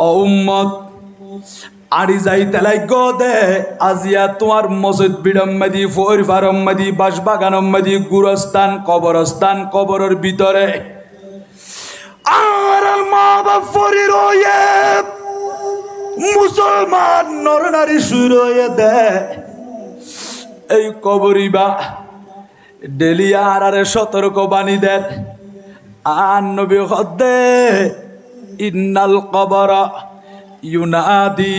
ও উম্মত আড়ি যাইতে লাগো দে আজিয়া তোমার মসজিদ বিড়ম্মাদি ফোর ফারম্মাদি বাসবাগানম্মাদি গুরস্থান কবরের ভিতরে আর মা বাপরি রয়ে মুসলমান নর নারী শুই রয়ে দে এই কবরিবা ডেলিয়া আরে সতর্ক বাণী দেন আর নবী হদ্দে ইন্নাল কবরা ইউনাদি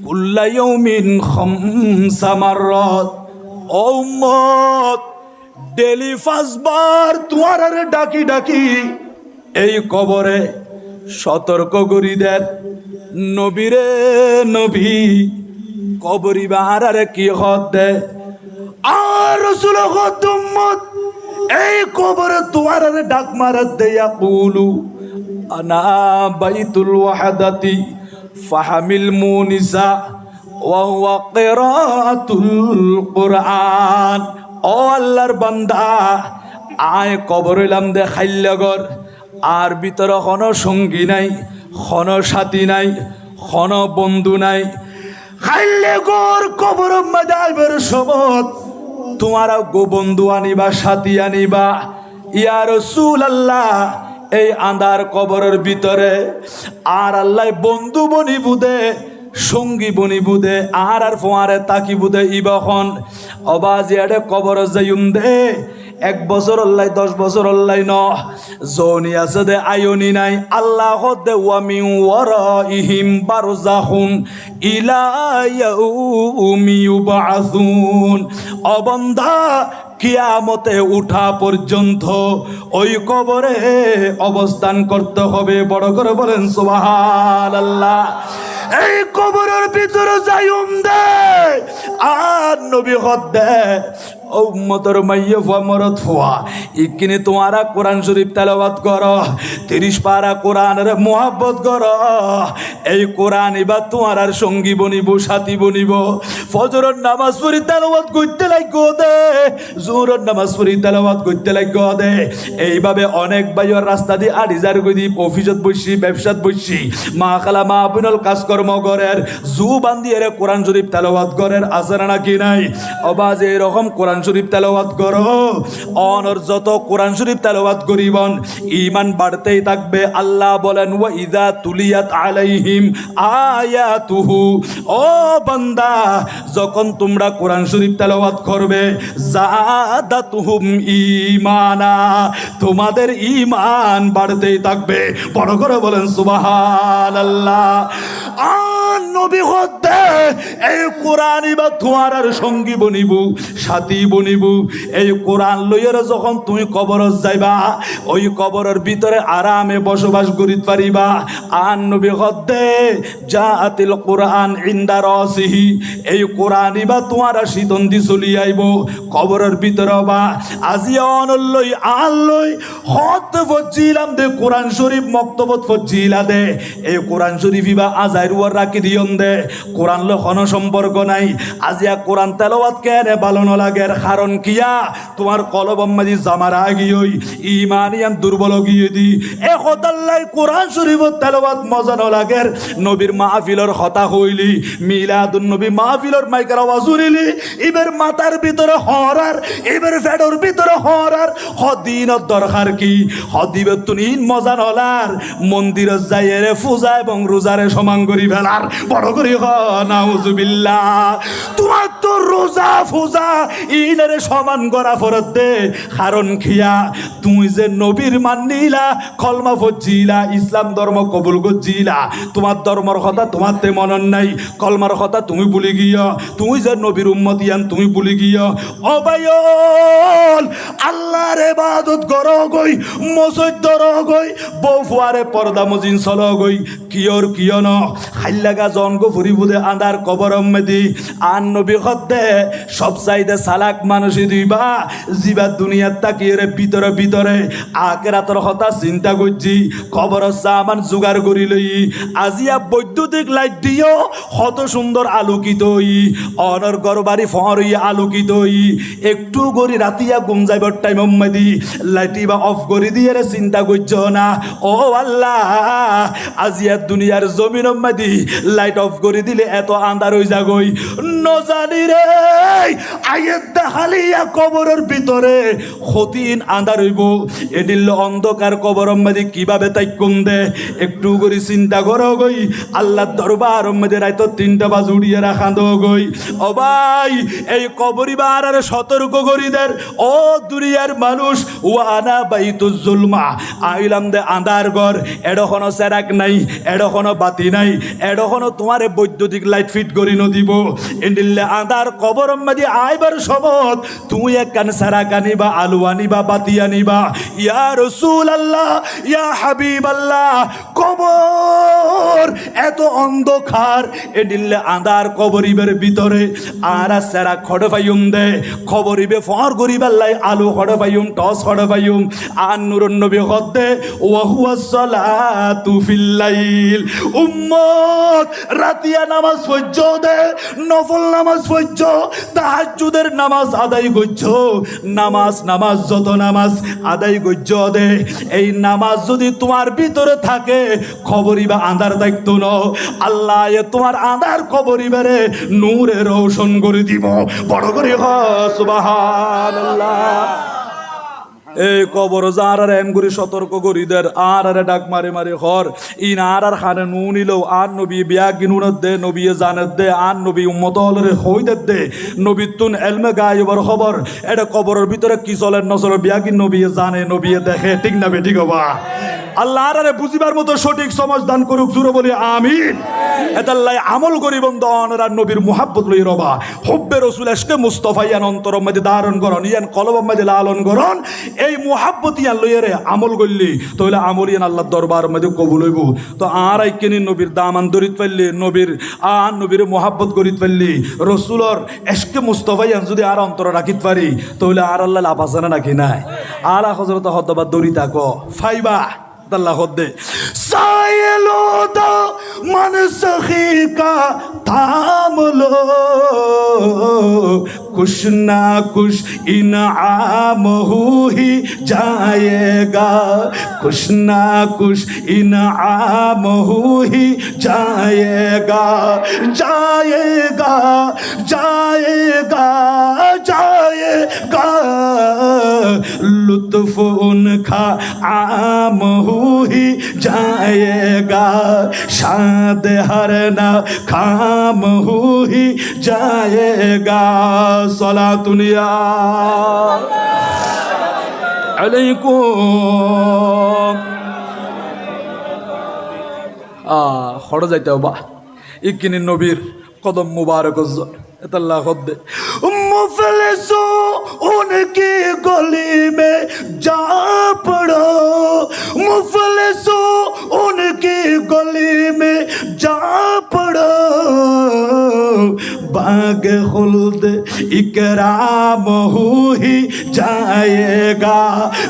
কুল্লা ইয়াউমিন খামসা মাররাত ও উম্মত ডেলি 5 বার তোমার আরে ডাকি ডাকি এই কবরে সতর্ক করি দেন নবীরে নবী কবরি বাহারে কি হদ্দে আর রাসূল হদ উম্মত এই কবরে তোমার আরে ডাক মারা দেয়া কুলু আনা বাইতুল ওয়াহদাতি ফাহামিল মুনিসা ওয়া হুয়া কিরাআতুল কুরআন ও আল্লাহর বান্দা আয় কবর এলাম দে খাইল্লাগর আর ভিতরে কোনো সঙ্গী নাই কোনো সাথী নাই কোনো বন্ধু নাই খাইল্লাগর কবর মাদাইবের সমত তোমারা গো বন্ধু আনিবা সাথী আনিবা ইয়া রাসূলুল্লাহ এই আন্ধার কবরের ভিতরে আর আল্লাহ বন্ধু বনি বুদে সঙ্গী বনি বুদে আর ফোয়ারে তাকি বুদে ইবখন অবাজিয়াডে কবর যাইম দে 1 বছর আল্লাহ 10 বছর আল্লাহ ন জনি আছে দে আয়নি নাই আল্লাহ দে ওয়া মিন ওয়ারাইহিম বারযাখুন ইলা ইয়াউমি ইউবআসুন অবন্ধা কিয়ামতে উঠা পর্যন্ত ওই কবরে অবস্থান করতে হবে বড় করে বলেন সুবহানাল্লাহ এই কবরের ভিতরে যাইম দে আর নবী হদ্দে উম্মতের মাইয়ে ফুয়া মরদ ফুয়া ইকিনে তোমারা কোরআন শরীফ তেলাওয়াত করো 30 পারা কোরআনের মোহাব্বত করো এই কোরআন এবার তোমার আর সঙ্গী বনিব সাথী বনিব ফজরের নামাজ পড়ি তেলাওয়াত করতে লাগো দে জোহরের নামাজ পড়ি তেলাওয়াত করতে লাগো দে এইভাবে অনেক ভাইয়ের রাস্তা দিয়ে আড়িজার গদি অফিসত বসি ব্যবসাত বসি মা খালা মা বোনের কাজকর্ম করের জু বান্দিয়ে কোরআন শরীফ তেলাওয়াত করের আছে না কি নাই অবাজ এরকম কোরআন শরীফ তেলাওয়াত করো অনর যত কোরআন শরীফ তেলাওয়াত করিবন ঈমান বাড়তেই থাকবে আল্লাহ বলেন ওয়া ইযা তুলিয়াত আলাইহিম আয়াতুহু ও বান্দা যখন তোমরা কোরআন শরীফ তেলাওয়াত করবে যাদাতুহুম ঈমানা তোমাদের ঈমান বাড়তেই থাকবে বড় করে বলেন সুবহানাল্লাহ নবী হতে এই কোরআন বা তোমার আর সঙ্গী বনিব সাথী বনিব এই কোরআন লইয়ের যখন তুমি কবরত যাইবা ওই কবরের ভিতরে আরামে বসবাস করিতে পারিবা আর নবী হতে জাআতিল কোরআন ইনদা রাসিহি এই কোরআন বা তোমার শীতন দি চলি আইব কবরের ভিতরে বা আজিয়া অনলই আল্লই হতে ফজিলাম দে কোরআন শরীফ মক্তবত ফজিলা দে এই কোরআন শরীফ বা আজাইর ওয়ার রাখি দিয়ন দে কোরআন লো কোনো সম্পর্ক নাই আজিয়া কোরআন তেলাওয়াত কেনে ভালো ন লাগে কারণ কিয়া তোমার কলবম মাঝি জামার আগিয়ই ঈমানিয়ান দুর্বল গিয়ে দি এ খোদাল্লাহ কোরআন শরীফ তেলাওয়াত মজা ন লাগে নবীর মাহফিলর কথা হইলি মিলাদুন নবী মাহফিলর মাইকের আওয়াজ উড়িলি ইবের মাথার ভিতরে হরার ইবের ফেডর ভিতরে হরার হদিনত দরকার কি হদিবে তুমি মজা নলার মন্দিরে যাইরে পূজা এবং রোজারে সমান করি ফেলার বড় করি নাউজুবিল্লাহ তোমার তো রোজা পূজা ইনারে সমান করা ফরত দে কারণ খিয়া তুই যে নবীর মাননিলা কলমা ফজিলা ইসলাম ধর্ম কবুল করছিলা তোমার ধর্মর কথা তোমার তে মনন নাই কলমার কথা তুমি ভুলে গিয়া তুই যে নবীর উম্মতিয়ান তুমি ভুলে গিয়া অবায়ল আল্লাহর ইবাদত করো গই মসজিদ ধরো গই বউ ফুয়ারে পর্দা মজিন চলো গই কিয়র কিয় ন খাইলাগা জন অঙ্গ ফুরিবুদে আন্দার কবর মেদি আন নবী হদ্দে সব চাইতে সালাক মানুষই দিবা জিবা দুনিয়ার তাকিয়ে ভিতরে ভিতরে আখিরাতের কথা চিন্তা করছি খবর সামান জোগাড় করি লই আজিয়া বৈদ্যুতিক লাইট দিও কত সুন্দর আলোকিত অনর গরবারি ফরি আলোকিত একটু গরি রাতিয়া ঘুম যাইবার টাইম মেদি লাইটি বা অফ করে দিয়ে চিন্তা করছ না ও আল্লাহ আজিয়া দুনিয়ার জমিন মেদি লাইট অফ করে দিলে এত আন্ধার হয়ে যাগই নজানি রে আয়ের দেখালিয়া কবরের ভিতরে ক্ষতিন আন্ধার হইব এদিল অন্ধকার কবর মেদি কিভাবে তাই কম দে একটু করে চিন্তা করো গই আল্লাহ দরবার মেদি রাইতো 3টা বাজ উড়িয়ে রাখা দো গই ও ভাই এই কবরিবার আর সতর্ক করিদের ও দুনিয়ার মানুষ ওয়ানা বাইতুজ জুলমা আইলাম দে আন্ধার ঘর এডখনো সেরাক নাই এডখনো বাতি নাই এডখনো তোমারে বৈদ্যুতিক লাইট ফিট করি নদিব এন্ডিল্লে আন্ধার কবর মাঝে আইবার সমত তুই একখান সেরাক আনিবা আলু আনিবা বাতি আনিবা ইয়া রাসূলুল্লাহ ইয়া হাবিবাল্লাহ কবর এত অন্ধকার এন্ডিল্লে আন্ধার কবরিবের ভিতরে আর সেরাক খড় পাইম দে খবরিবে ফর গরিবাল্লাই আলু খড় পাইম টস খড় পাইম আর নুরুন নবী হদ্দে ওয়া হুয়া সালাতু ফিল লাইল উম্মত রাতিয়া নামাজ পড়ছ দে নফল নামাজ পড়ছ তাহাজ্জুদের নামাজ আদায় করছ নামাজ নামাজ যত নামাজ আদায় করছ দে এই নামাজ যদি তোমার ভিতরে থাকে খবরিবা আন্ধার দায়িত্ব ন আল্লাহ এ তোমার আন্ধার খবরিবারে নূরে রোশন করে দিব বড় করে হ সুবহানাল্লাহ এই কবর যার আর এম করে সতর্ক করিদের আর আরে ডাক মারে মারে হর ইন আর আর খানে নু নিলেও আর নবী বিয়া গিনুনত দে নবী জানত দে আর নবী উম্মত হলরে হইদের দে নবী তুন এলমে গায়বর খবর এটা কবরের ভিতরে কি চলে নচলে বিয়া কি নবী জানে নবী দেখে ঠিক না বেঠিক হবা আল্লাহ আরে বুঝিবার মতো সঠিক সমাজ দান করুক জুড়ে বলি আমিন এতাল্লাই আমল করি বন্ধ অনরা নবীর মুহাব্বত লই রবা হুব্বে রাসূল এশকে মুস্তাফা ইয়ান অন্তর মধ্যে ধারণ করন ইয়ান কলব মধ্যে লালন করন এই মুহাব্বত ইয়ান লইরে আমল করলি তাহলে আমল ইয়ান আল্লাহর দরবার মধ্যে কবুল হইব তো আর আইকেনি নবীর দামান দরিত পাইলি নবীর নবীর মুহাব্বত করিত পাইলি রাসূলর এশকে মুস্তাফা ইয়ান যদি আর অন্তর রাখিত পারি তাহলে আর আল্লাহ লাভ আছে না নাকি নাই আর হযরত হদবা দরিতা ক ফাইবা अल्लाह खुदे सायलो दो मन सखी का थाम लो कुछ ना कुछ इनाम हो ही जाएगा कुछ ना कुछ इनाम हो ही जाएगा जाएगा जाएगा जाएगा लुत्फ उनका आम हो ही जाएगा शाद हर ना खाम हो ही जाएगा सलातुनिया अलैकुम खड़ जाइते बा इकिनी नबीर कदम मुबारक अल्लाह खुद दे मुफलिसो उनकी गली में जा पड़ो मुफलिसो उनकी गली में जा पड़ो बाग खुल्द इकराम हो ही जाएगा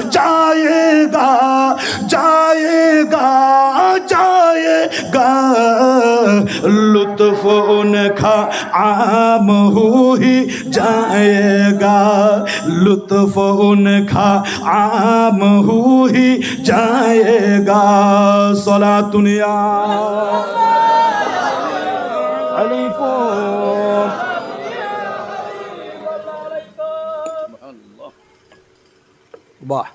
जाएगा जाएगा जाएगा लुत्फ उनका आम हो ही जाएगा लुत्फ उनका आम हो ही जाएगा सलातुनिया বাহ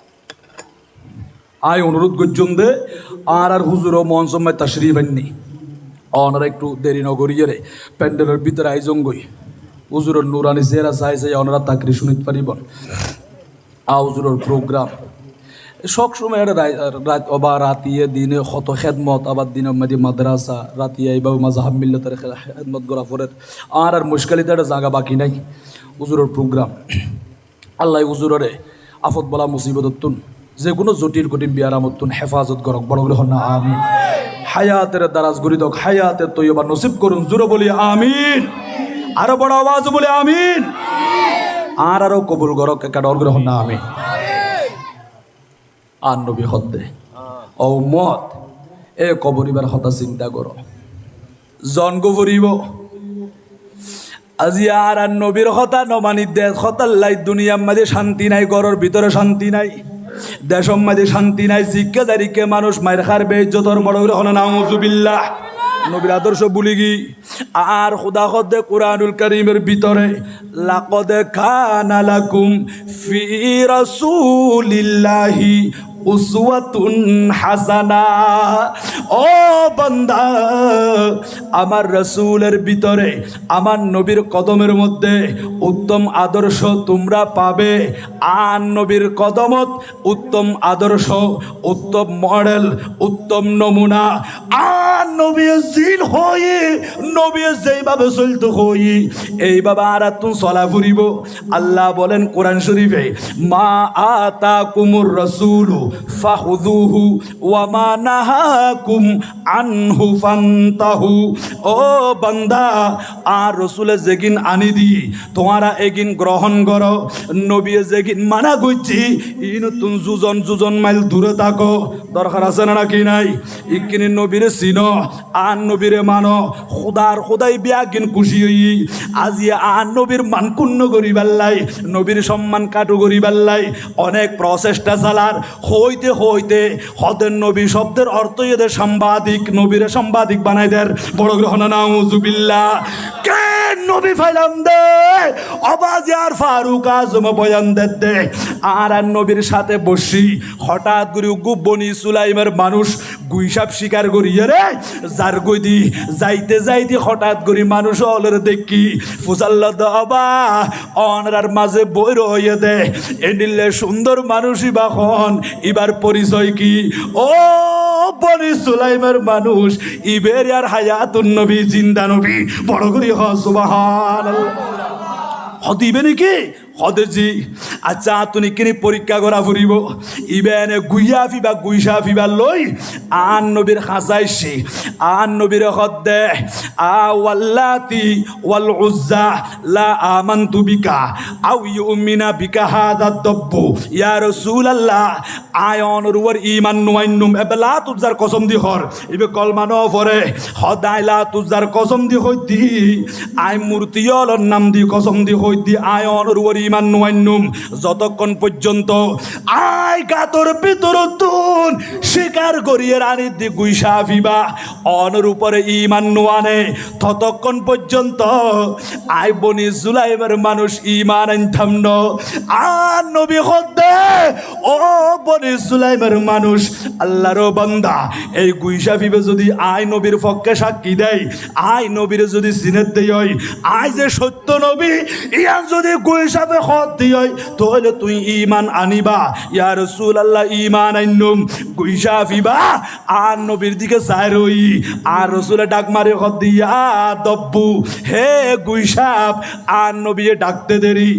আয় অনুরোধ করছুন দে আর আর হুজুর ও মন সময় তশরিফ আননি ওনারা একটু দেরি নগরিয়ে রে প্যান্ডেলের ভিতরে আয়োজন গই হুজুরের নুরানি চেহারা চাই চাই ওনারা তাকরি শুনিতে পারিবেন হুজুরের প্রোগ্রাম সব সময় রাত অবা রাতিয়ে দিনে কত খেদমত আবার দিনের মধ্যে মাদ্রাসা রাতিয়ে এইভাবে মাজাহাব মিল্লাতের খেদমত করা পরে আর মুশকিলিতে একটা জায়গা বাকি নাই হুজুরের প্রোগ্রাম আল্লাহ হুজুরে আফত বলা মুসিবত তুন যে কোনো জটিল কঠিন বিয়ারামতুন হেফাজত করক বড় গ্রহণ না আমিন। হায়াতের দারাজ গরিদক হায়াতের তৈবা নসিব করুন জোরে বলি আমিন। আরো বড় আওয়াজ বলে আমিন। আর আরো কবুল করক একটা গ্রহণ না আমিন। আর নবী হদ্দে ও মত এ কবরিবার কথা চিন্তা করো জন্ম ফুরিব আজি আর নবীর কথা নমানি দেশ হতাল্লাই দুনিয়ার মাঝে শান্তি নাই, ঘরের ভিতরে শান্তি নাই, দেশের মাঝে শান্তি নাই, শিক্ষা জারিকে মানুষ মায়ের খার বেইজ্জতর বড় হলো নাউজুবিল্লাহ। নবীর আদর্শ ভুলি গি আর খুদা খদ্দে কুরআনুল কারীমের ভিতরে লাকাদ কানা লাকুম ফি রাসূলিল্লাহি উসওয়াতুন হাসানা। ও বান্দা, আমার রাসূলের ভিতরে আমার নবীর কদমের মধ্যে উত্তম আদর্শ তোমরা পাবে। আর নবীর কদমত উত্তম আদর্শ, উত্তম মডেল, উত্তম নমুনা। আর নবী জিল হয়ে নবী যেইভাবে চলতে হই এইভাবে আর তুমি চলা ফুরিব। আল্লাহ বলেন কোরআন শরীফে, মা আতাকুমুর রাসূলু ফাখুযুহু ওয়া মা নাহাকুম আনহু ফান্তাহু। ও বান্দা, আর রাসূলে যেগিন আনি দি তোমরা এগিন গ্রহণ করো, নবী যেগিন মানা করছি ইন তুম যুজন মাইল দূরে থাকো। দরকার আছে না নাকি নাই? ইকিনি নবীরে চিনো আর নবীরে মানো। খোদাই বিয়াগিন খুশি হই আজি আর নবীর মান কুণ্য করিবার লাই, নবীর সম্মান কাটু করিবার লাই অনেক প্রচেষ্টা চালার হইতে হইতে হদের নবী শব্দের অর্থ এদের সাংবাদিক, নবীরে সাংবাদিক বানাই দেয় বড় গ্রহণ নাউজুবিল্লাহ। কে নবী ফাইলাম দে অবাজি আর ফারুক আজম বয়ান দে আর নবীর সাথে বসি হঠাৎ করে গুব্বনি সুলাইমের মানুষ গুইসাপ শিকার করিয়ে রে যার গদি যাইতে যাইতে হঠাৎ করে মানুষ হলের দেখি ফুসাল্লা দবা অনরার মাঝে বই রয়ে দে এনিলে সুন্দর মানুষই বাখন এবার পরিচয় কি? ও বনি সুলাইমের মানুষ ইবেরিয়ার হায়াতুন নবী জিন্দা নবী বড় করে হ সুবহানাল্লাহ। হদিবে নাকি হদেজি আচ্ছা তুমি কিনি পরীক্ষা করা ফুরিব ইবেন গুইয়া ফিবা গুইসা ফিবা লই আন নবীর খাসাইছি আন নবীর হদ্দে আওয়াল্লাতি ওয়াল উজ্জা লা আমানতু বিকা আও ইউমিনা বিকা হাদা দব্বু ইয়া রাসূলুল্লাহ আয়নর ওর ঈমান নুয়াইনুম এবলা তুজার কসম দি হর ইবে কলমা ন পরে হদাইলা তুজার কসম দি হইতি আই মূর্তিয়র নাম দি কসম দি হইতি আয়নর ওর ঈমান নুয়াইনুম যতক্ষণ পর্যন্ত আই গাতর ভিতর তুন শিকার করিয়ে রানী দি গুইসা ফিবা অনর উপরে ঈমান নুয়ানে ততক্ষণ পর্যন্ত আই বনি সুলাইমের মানুষ ঈমান আনতাম ন। আর নবী হদ্দে ও বনি সুলাইমের মানুষ আল্লাহর বান্দা এই গুইসা ফিবে যদি আই নবীর পক্ষে সাক্ষী দেয়, আই নবীর যদি সিনেত দেয় আই যে সত্য নবী ইয়ান যদি গুইসাফে হদ দিয় তাহলে তুই ঈমান আনিবা। ইয়া রাসূলুল্লাহ ঈমান আইনুম গুইসা ফিবা আর নবীর দিকে চাই রই আর রাসূলে ডাক মারে হদ দিয়া দব্বু হে গুইসাফ আর নবী ডাকতে দেরি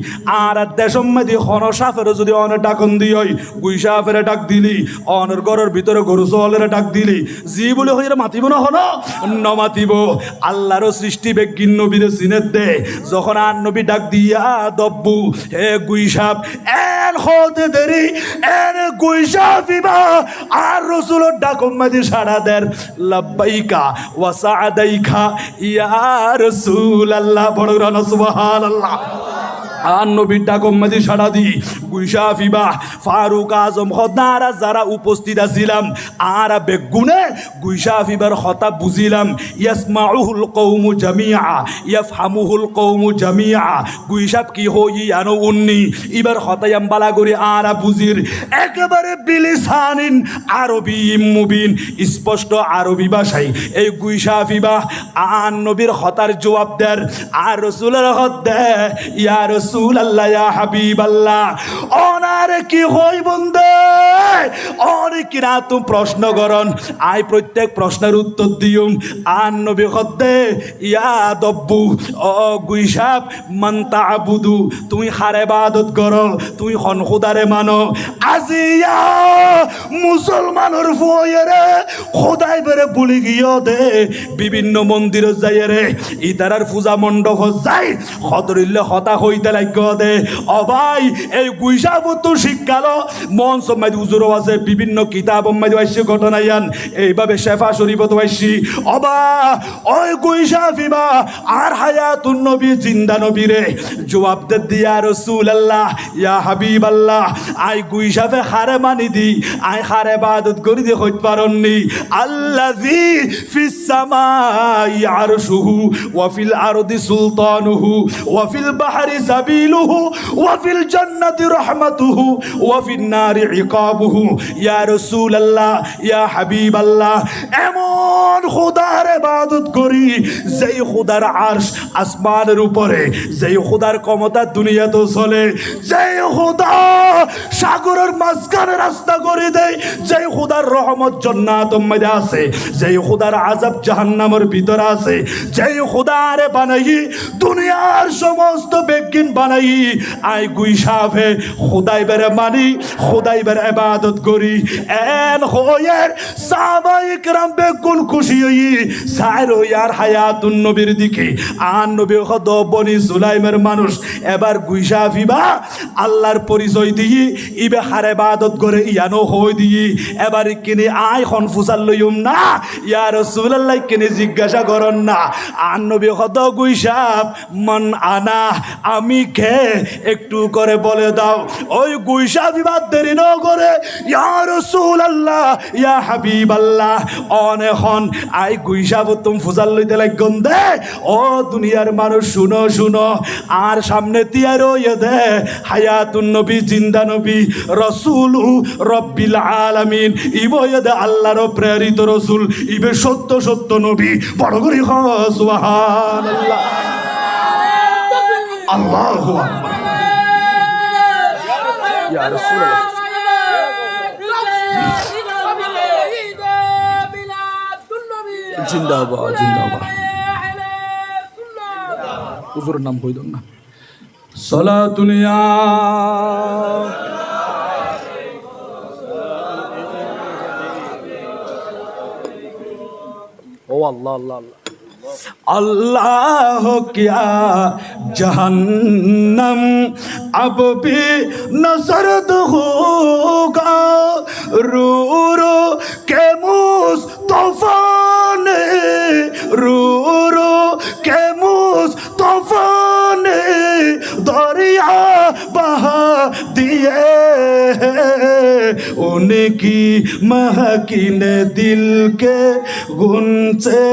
আর দেশম মাদি হনসাফের যদি অন ডাকন দিয় গুইসাফের ডাক দিলি অনর ঘরের ভিতরে গরু চলের ডাক দিলি জি বলে হইরা মাতিব না হন নমাতিব। আল্লাহর সৃষ্টি বেগিন নবীরে চিনে দে যখন আর নবী ডাক দিয়া দব্বু হে গুইসাপ এন হতে দেরি এন গুইসাফিবা আর রাসূলের ডাক মাদি সাড়া দেন লাব্বাইকা ওয়া সাআদাইকা ইয়া রাসূলুল্লাহ বড় রানা সুবহানাল্লাহ। আর নবীর ডাক মাদি সাড়া দি গুইসা ফিবা ফারুক আজম হদারা যারা উপস্থিত আছিলাম আর বেগুনে গুইসা ফিবার কথা বুঝিলাম ইয়াসমাউহুল কওমু জামিআ ইয়াফহামুহুল কওমু জামিআ গুইসাব কি হই আনো উন্নি এবার হতায়াম বালা করে আর বুঝির একেবারে বিলিসানিন আরবি মুবিন স্পষ্ট আরবি ভাষায় এই গুইসা ফিবা আর নবীর হতার জবাব দেন আর রাসূলের হদ দে ইয়া রাসূলুল্লাহ ইয়া হাবিবাল্লাহ ওনার কি হই বন্ধে অনেক কিনা তুমি প্রশ্ন করন আই প্রত্যেক প্রশ্নের উত্তর দিউম আর নবী খদ্দে ইয়া দব্বু ও গুইসাব মান তা'বুদু তুমি হারে ইবাদত করো তুমি খন খুদারে মানো আজিয়া মুসলমানের ফুয়েরে খোদাই বেরে ভুলি গিয়ে দে বিভিন্ন মন্দির যাই রে ইতারার পূজা মণ্ডপ যাই খতরিল্লে হতা হইতে লাগ্য দে অবাই এই গুইসাব তো শিক্ষালো মন সম্মাদি উজুর আছে বিভিন্ন কিতাব সম্মাদি আইসি ঘটনা ইয়ান এইভাবে শেফা শরীফ তো আইসি অবা ওই গুইসাফিবা আর হায়াতুন নবী জিন্দা নবী রে জবাব দে দিয়া রাসূলুল্লাহ ইয়া হাবিবাল্লাহ আই গুইসাফে হারে মানি দি আই হারে ইবাদত করি দি হইত পারননি আল্লাযী ফিস সামাই আরশুহু ওয়া ফিল আরদি সুলতানুহু ওয়া ফিল বাহরি সাবিলুহু ওয়া ফিল জান্নাতি রাহমাতুহু ওয়া ফিন নারি ইকাবুহু ইয়া রাসূলুল্লাহ ইয়া হাবিবাল্লাহ এমন খোদার ইবাদত করি যেই খোদার আরশ আসমানের উপরে যেই খোদার ক্ষমতা দুনিয়াতে চলে যেই খোদা সাগরের মাঝখানে রাস্তা করে দেয় যেই খোদার রহমত জান্নাতের মধ্যে আছে যেই খোদার আযাব জাহান্নামের ভিতরে আছে যেই খোদারে বানাই দুনিয়ার সমস্ত বেগিন বানাই আই গুইসাফে খোদাই বেরে মানি খোদাই বেরে ইবাদত করি এন হয়ের সাহাবায়ে কেরাম বেগুন খুশি হই সাইর ইয়ার হায়াতুন নবীর দিকে আর নবী খদ বনি সুলাইমের মানুষ এবার গুইসাফিবা আল্লাহর পরিচয় দিয়ে ইবে হারে ইবাদত করে ইয়ানো হই দিয়ে এবার কিনে আই খন ফুসাল লইম না ইয়া রাসূলুল্লাহ কিনে জিজ্ঞাসা করন না আর নবী খদ গুইসাফ মান আনা আমি কে একটু করে বলে দাও ওই গুইসাফিবা দেরি ন করে ইয়া রাসূলুল্লাহ ইয়া হাবিবাল্লাহ অনেখন আই গুইসাফ তুম ফুসাল লইতে লাগন দে ও দুনিয়ার মানুষ শুনো শুনো আর সামনে তিয়া রয়ে দে হায়াতুন নবী জিন্দা নবী রাসূল রব্বিল আলামিন ইবয়ে দে আল্লাহর প্রেরিত রাসূল ইবে সত্য সত্য নবী বড় করে সুবহানাল্লাহ আল্লাহু আকবার ইয়া রাসূলুল্লাহ জিন্দাবাদ জিন্দাবাদ হুজুরের নাম কই দেন না সালাতুনিয়া ও আল্লাহ আল্লাহ আল্লাহ अल्लाह क्या जहन्नम अब भी नजरत होगा रो रो के मुस्तफा ने रो रो के मुस्तफा ने दरिया बहा दिए उनकी महकीने दिल के गुंचे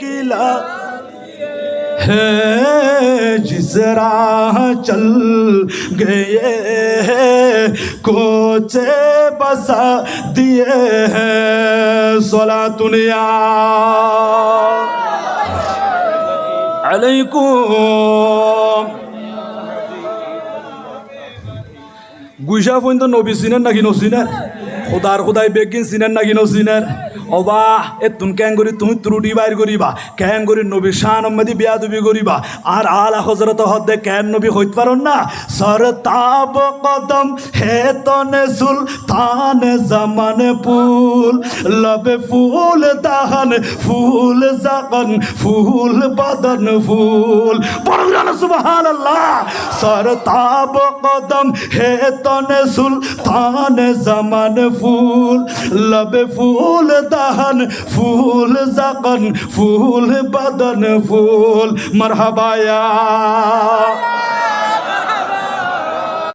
किला है जिस राह चल गए कोचे बसा दिए हैं सलातुनिया अलैकुम গুইসা পর্যন্ত নবী চিনেন নাকি নচিনেন খোদার খোদাই বেগিন চিনেন নাকি নচিনেন অবা এ তুন ক্যাং করি তুমি ত্রুটি বাইর করিবা ক্যাং করি নবী শান আহমেদি বিয়াদবি করিবা আর আলা হজরত হদ্দে ক্যান নবী হইতে পারন না সর তাব কদম হে তনে সুলতান জামান পুল লবে ফুল দাহন ফুল জাগন ফুল বদন ফুল পড়ুন সুবহানাল্লাহ সর তাব কদম হে তনে সুলতান জামান ফুল লবে ফুল দাহন ফুল জাগন ফুল বদন ফুল মারহাবা ইয়া